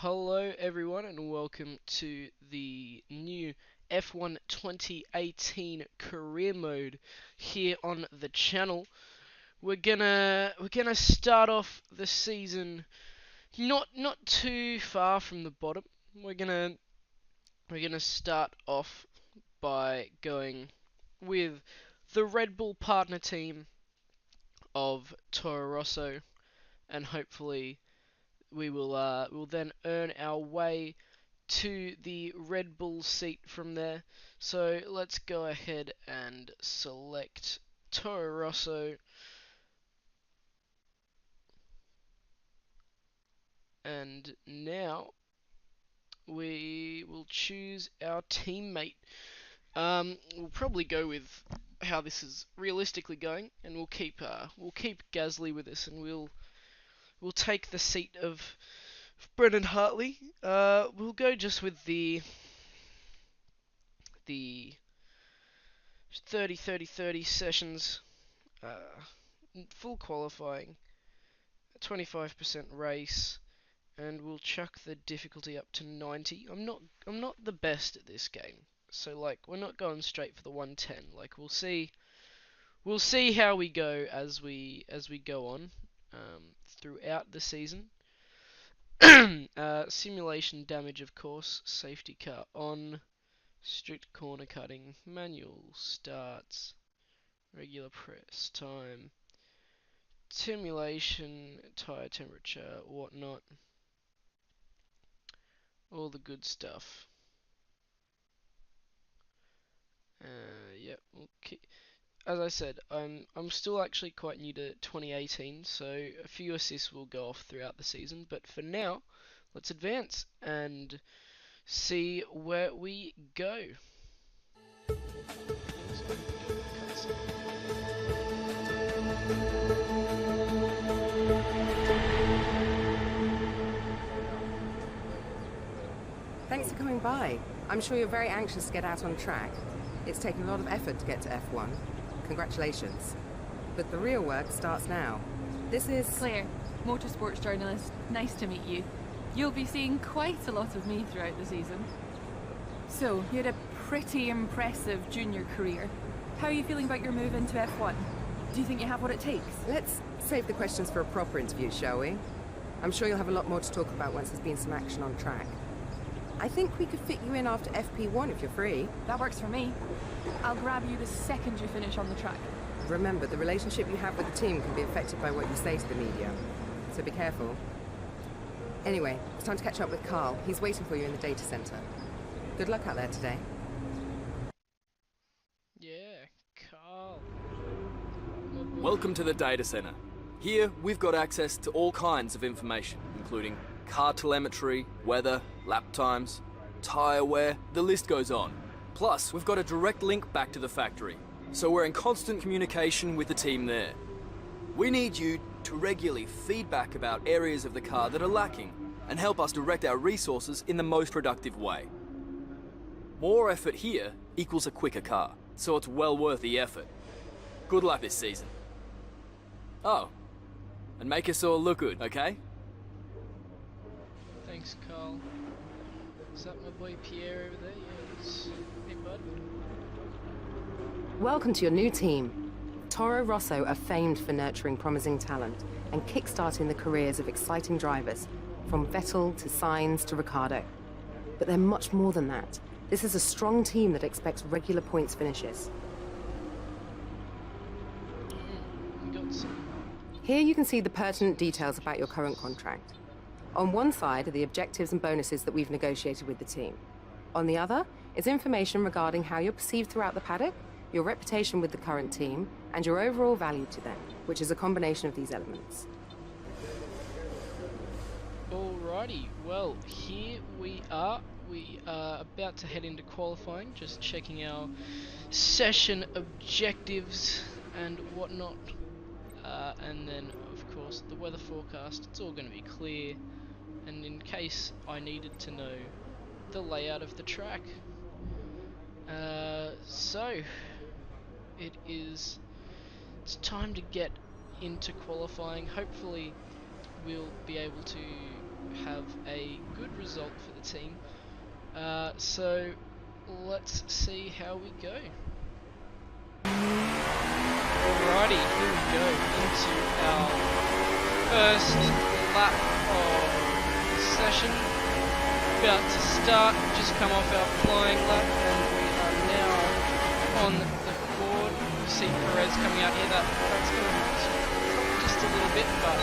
Hello everyone and welcome to the new F1 2018 career mode here on the channel. We're gonna start off the season not too far from the bottom. We're gonna start off by going with the Red Bull partner team of Toro Rosso, and hopefully we'll then earn our way to the Red Bull seat from there. So let's go ahead and select Toro Rosso, and now we will choose our teammate. We'll probably go with how this is realistically going, and we'll keep Gasly with us, and we'll take the seat of Brendan Hartley. We'll go just with the 30-30-30 sessions, full qualifying, 25% race, and we'll chuck the difficulty up to 90. I'm not the best at this game, so like we're not going straight for the 110. Like we'll see how we go as we go on throughout the season. Simulation damage, of course. Safety car on. Strict corner cutting. Manual starts. Regular press time. Simulation, tire temperature, whatnot. All the good stuff. Yep. Okay. As I said, I'm still actually quite new to 2018, so a few assists will go off throughout the season. But for now, let's advance and see where we go. Thanks for coming by. I'm sure you're very anxious to get out on track. It's taken a lot of effort to get to F1. Congratulations. But the real work starts now. This is... Claire, motorsports journalist. Nice to meet you. You'll be seeing quite a lot of me throughout the season. So, you had a pretty impressive junior career. How are you feeling about your move into F1? Do you think you have what it takes? Let's save the questions for a proper interview, shall we? I'm sure you'll have a lot more to talk about once there's been some action on track. I think we could fit you in after FP1 if you're free. That works for me. I'll grab you the second you finish on the track. Remember, the relationship you have with the team can be affected by what you say to the media. So be careful. Anyway, it's time to catch up with Carl. He's waiting for you in the data center. Good luck out there today. Yeah, Carl. Welcome to the data center. Here, we've got access to all kinds of information, including car telemetry, weather, lap times, tyre wear, the list goes on. Plus, we've got a direct link back to the factory, so we're in constant communication with the team there. We need you to regularly feedback about areas of the car that are lacking and help us direct our resources in the most productive way. More effort here equals a quicker car, so it's well worth the effort. Good luck this season. Oh, and make us all look good, okay? Thanks, Carl. Is that my boy Pierre over there? Yes. Hey, bud. Welcome to your new team. Toro Rosso are famed for nurturing promising talent and kick-starting the careers of exciting drivers, from Vettel to Sainz to Ricciardo. But they're much more than that. This is a strong team that expects regular points finishes. We got some. Here you can see the pertinent details about your current contract. On one side are the objectives and bonuses that we've negotiated with the team. On the other is information regarding how you're perceived throughout the paddock, your reputation with the current team, and your overall value to them, which is a combination of these elements. Alrighty, well, here we are. We are about to head into qualifying, just checking our session objectives and whatnot. And then, of course, the weather forecast. It's all going to be clear. And in case I needed to know the layout of the track. So, it's time to get into qualifying. Hopefully, we'll be able to have a good result for the team. So let's see how we go. Alrighty, here we go into our first lap of the session. About to start, just come off our flying lap, and we are now on the board. You see Perez coming out here. That's going to probably just a little bit, but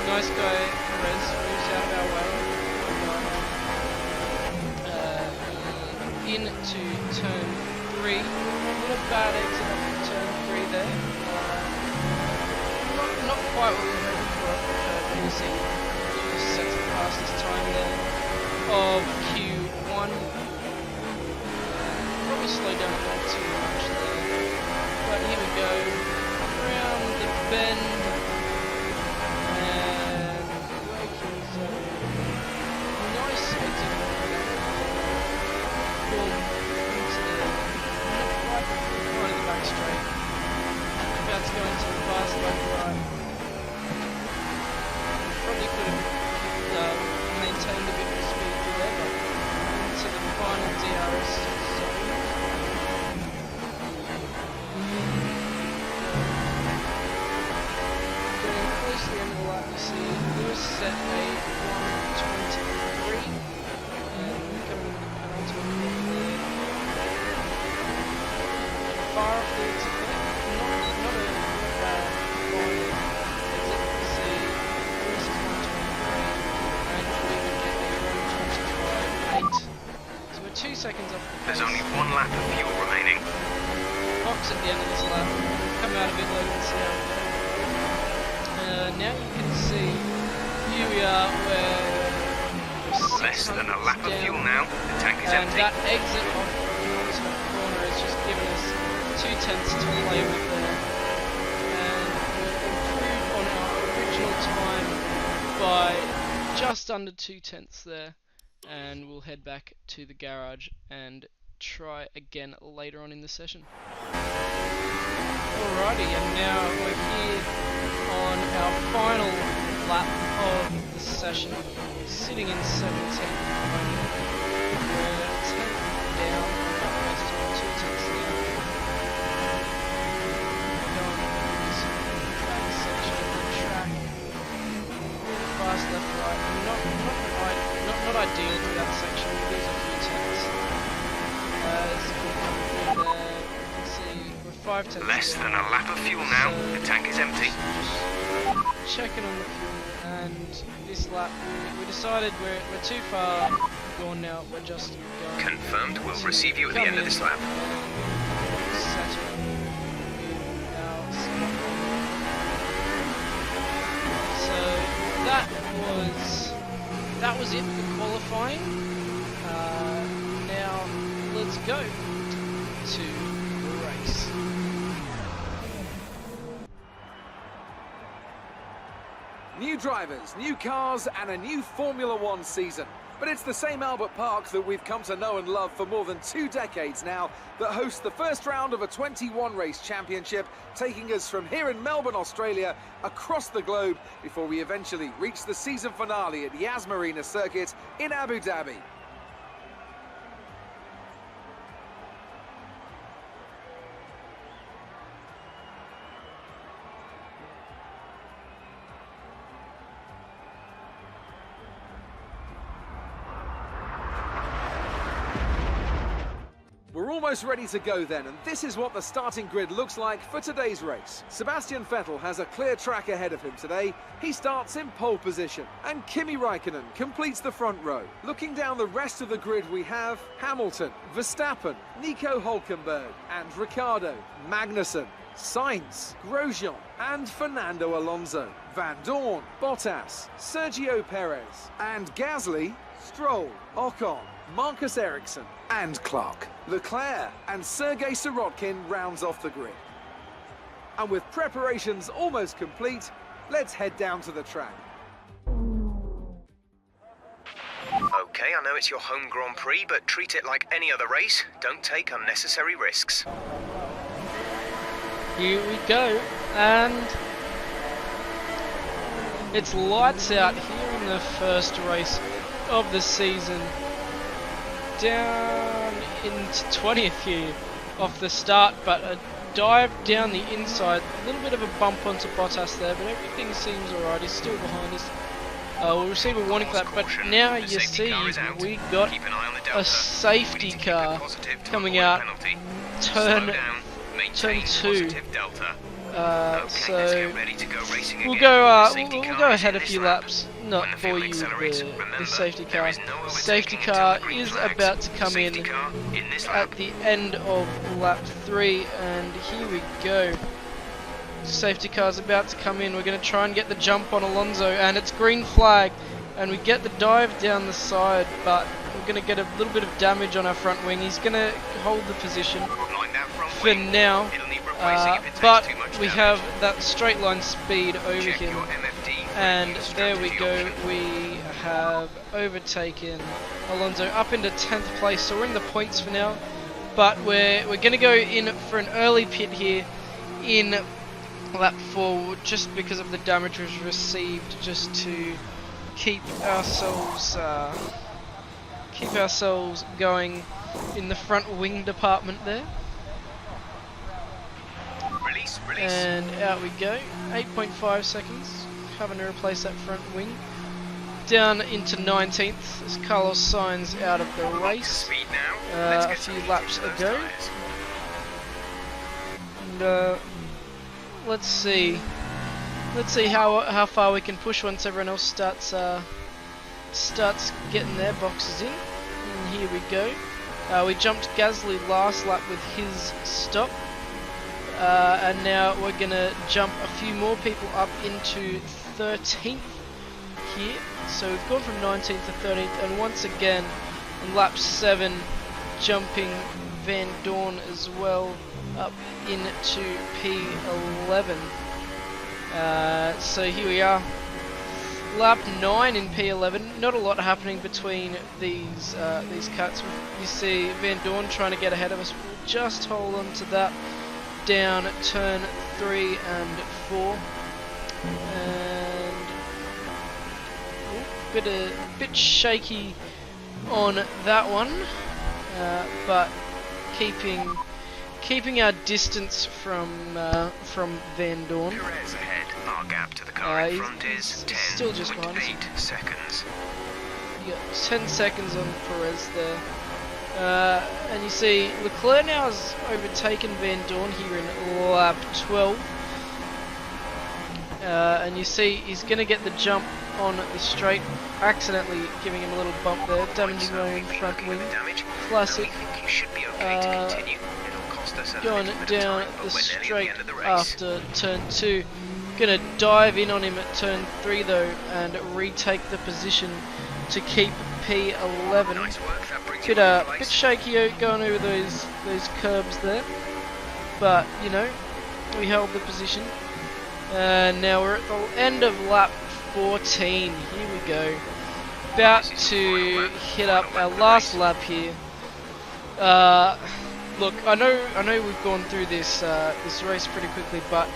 nice guy Perez moves out of our way. Into turn 3. Not a bad exit off of turn 3 there. Not quite what we were hoping for. You see, just sets the fastest time there of Q1. Probably slowed down a bit too much there. But here we go. Around the bend. And working zone. Nice exit. Into the right of the back straight. About to go into the fast left right. Probably could have maintained a bit more speed there, but into the final DRS zone. Getting close to the end of the lap, you see Lewis set a 1:23. Coming with a penalty. Far off the exit there. Not a bad final exit. You see, Lewis is 1:23, and we would get a 1:25.8. So we're 2 seconds off the pace. There's only 1 lap of fuel remaining. Box at the end of this lap. Come out a bit later and see how we go. Now you can see, here we are, where Less than a lap of fuel now. The tank is and empty. that exit off the ultimate corner has just given us 2/10 to play with there, and we'll improve on our original time by just under 2/10 there, and we'll head back to the garage and try again later on in the session. Alrighty, and now we're here on our final lap of the session, sitting in 17th. We're 10 down, just 2/10 now. Going into this back section of the track. Fast left, right. Not ideal for that section. We lose a few tenths. As we come through there, you can see we're 5 tenths. Less than a lap of fuel now. The tank is empty. Just checking on the fuel, and this lap we decided we're too far gone now. We're just going. Confirmed. We'll receive you at the end of this lap. So that was it for qualifying. Now let's go to the race. New drivers, new cars, and a new Formula One season. But it's the same Albert Park that we've come to know and love for more than 2 decades now that hosts the first round of a 21 race championship, taking us from here in Melbourne, Australia, across the globe before we eventually reach the season finale at Yas Marina Circuit in Abu Dhabi. We're almost ready to go then, and this is what the starting grid looks like for today's race. Sebastian Vettel has a clear track ahead of him today. He starts in pole position, and Kimi Raikkonen completes the front row. Looking down the rest of the grid, we have Hamilton, Verstappen, Nico Hülkenberg, and Ricciardo, Magnussen, Sainz, Grosjean, and Fernando Alonso. Van Dorn, Bottas, Sergio Perez, and Gasly, Stroll, Ocon, Marcus Ericsson, and Clark. Leclerc and Sergei Sirotkin rounds off the grid. And with preparations almost complete, let's head down to the track. Okay, I know it's your home Grand Prix, but treat it like any other race. Don't take unnecessary risks. Here we go, and it's lights out here in the first race of the season. Down into 20th here off the start, but a dive down the inside. A little bit of a bump onto Bottas there, but everything seems alright. He's still behind us. We'll receive a warning for that, but now you see we got a safety car coming out, turn 2. So we'll go ahead a few laps, not for you the safety car. Safety car is about to come in at the end of lap 3, and here we go. Safety car's about to come in. We're going to try and get the jump on Alonso, and it's green flag, and we get the dive down the side, but we're going to get a little bit of damage on our front wing. He's going to hold the position for now, but we have that straight line speed over him, and there we go. We have overtaken Alonso up into 10th place, so we're in the points for now, but we're going to go in for an early pit here in lap 4, just because of the damage we've received, just to keep ourselves going in the front wing department there. Release. And out we go. 8.5 seconds, having to replace that front wing. Down into 19th as Carlos Sainz out of the race a few laps ago. And let's see how far we can push once everyone else starts getting their boxes in. And here we go. We jumped Gasly last lap with his stop, and now we're gonna jump a few more people up into 13th here. So we've gone from 19th to 13th, and once again in lap 7 jumping Van Dorn as well up into P11. So here we are, lap 9 in P11. Not a lot happening between these cuts. You see Van Dorn trying to get ahead of us. We'll just hold on to that down turn 3 and 4, and bit shaky on that one, but keeping our distance from Van Dorn. Perez ahead. Our gap to the car in front is still just behind us. 10.8 seconds. You got 10 seconds on Perez there. And you see Leclerc now has overtaken Van Dorn here in lap 12. And you see he's going to get the jump on the straight, accidentally giving him a little bump there, damaging my own front wing. Classic. Going down the straight after turn 2. Gonna dive in on him at turn 3 though, and retake the position to keep P11. Bit shaky going over those curbs there, but you know, we held the position. And now we're at the end of lap 14. Here we go. About to hit up our last lap here. Look, I know we've gone through this race pretty quickly, but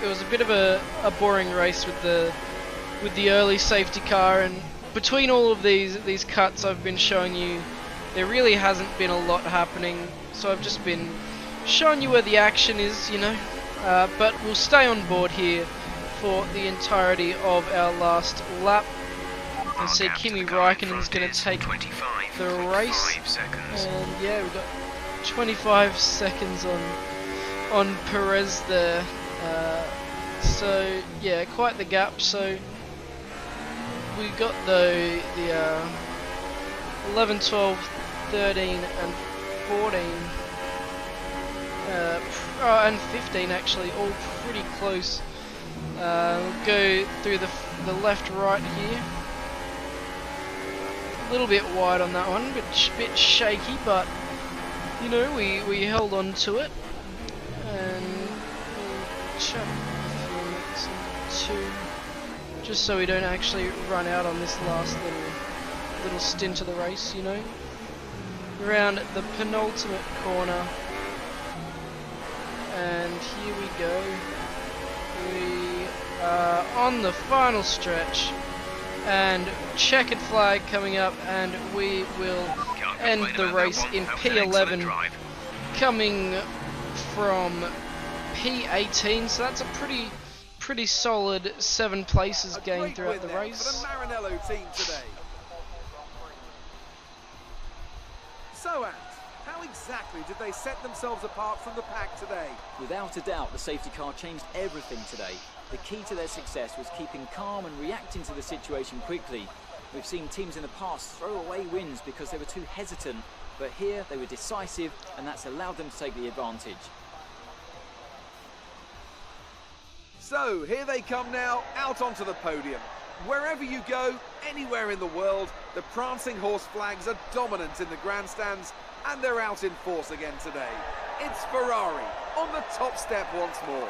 it was a bit of a boring race with the early safety car, and between all of these cuts I've been showing you, there really hasn't been a lot happening. So I've just been showing you where the action is, you know. But we'll stay on board here for the entirety of our last lap. And see Kimi Raikkonen's going to take the race, and yeah, we've got 25 seconds on Perez there. So yeah, quite the gap. So we got the 11, 12, 13 and 14 and 15 actually, all pretty close. We'll go through the left right here. A little bit wide on that one, bit shaky, but you know, we held on to it, and we'll check a few minutes and 2, just so we don't actually run out on this last little stint of the race, you know. Around the penultimate corner, and here we go. We are on the final stretch, and checkered flag coming up, and we will end the race in P11 coming from P18, so that's a pretty solid 7 places gained throughout the race. For the Maranello team today. So, Ant, how exactly did they set themselves apart from the pack today? Without a doubt, the safety car changed everything today. The key to their success was keeping calm and reacting to the situation quickly. We've seen teams in the past throw away wins because they were too hesitant, but here they were decisive, and that's allowed them to take the advantage. So, here they come now, out onto the podium. Wherever you go, anywhere in the world, the prancing horse flags are dominant in the grandstands, and they're out in force again today. It's Ferrari on the top step once more.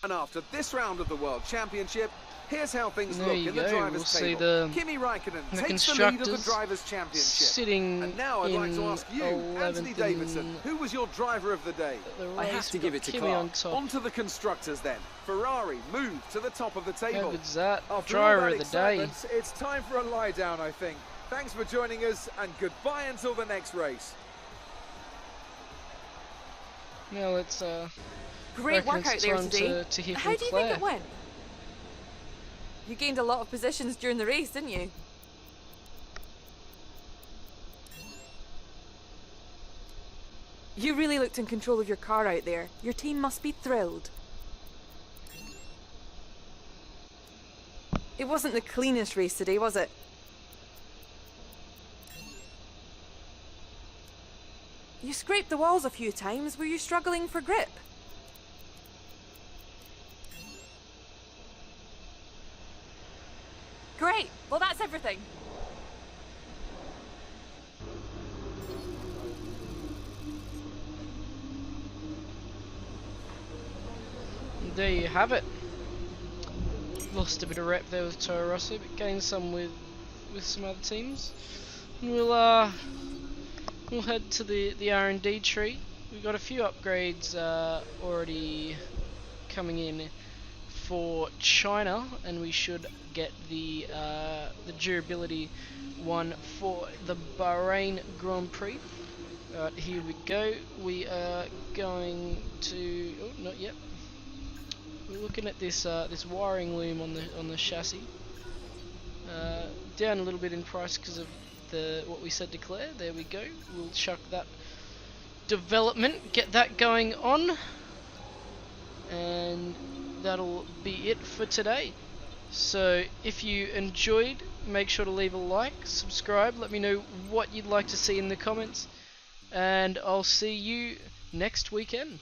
And after this round of the World Championship, here's how things look in the drivers' table. Kimi Raikkonen takes the lead of the drivers' championship. Sitting and now I'd like to ask you, Anthony Davidson, who was your driver of the day? I have to give it to Kimi Clark. On to the constructors then. Ferrari moved to the top of the table. How good's that? After all Driver that of the day. excitement, it's time for a lie down, I think. Thanks for joining us, and goodbye until the next race. Now let's Great reckon work out it's there time today. to hear How from do you Claire. think it went? You gained a lot of positions during the race, didn't you? You really looked in control of your car out there. Your team must be thrilled. It wasn't the cleanest race today, was it? You scraped the walls a few times. Were you struggling for grip? Great. Well, that's everything. There you have it. Lost a bit of rep there with Toro Rosso, but gained some with some other teams. And we'll head to the R&D tree. We've got a few upgrades already coming in for China, and we should get the durability one for the Bahrain Grand Prix. Here we go. We are going to. Oh, not yet. We're looking at this this wiring loom on the chassis. Down a little bit in price because of what we said to Claire. There we go. We'll chuck that development, get that going on, and that'll be it for today. So if you enjoyed, make sure to leave a like, subscribe, let me know what you'd like to see in the comments, and I'll see you next weekend.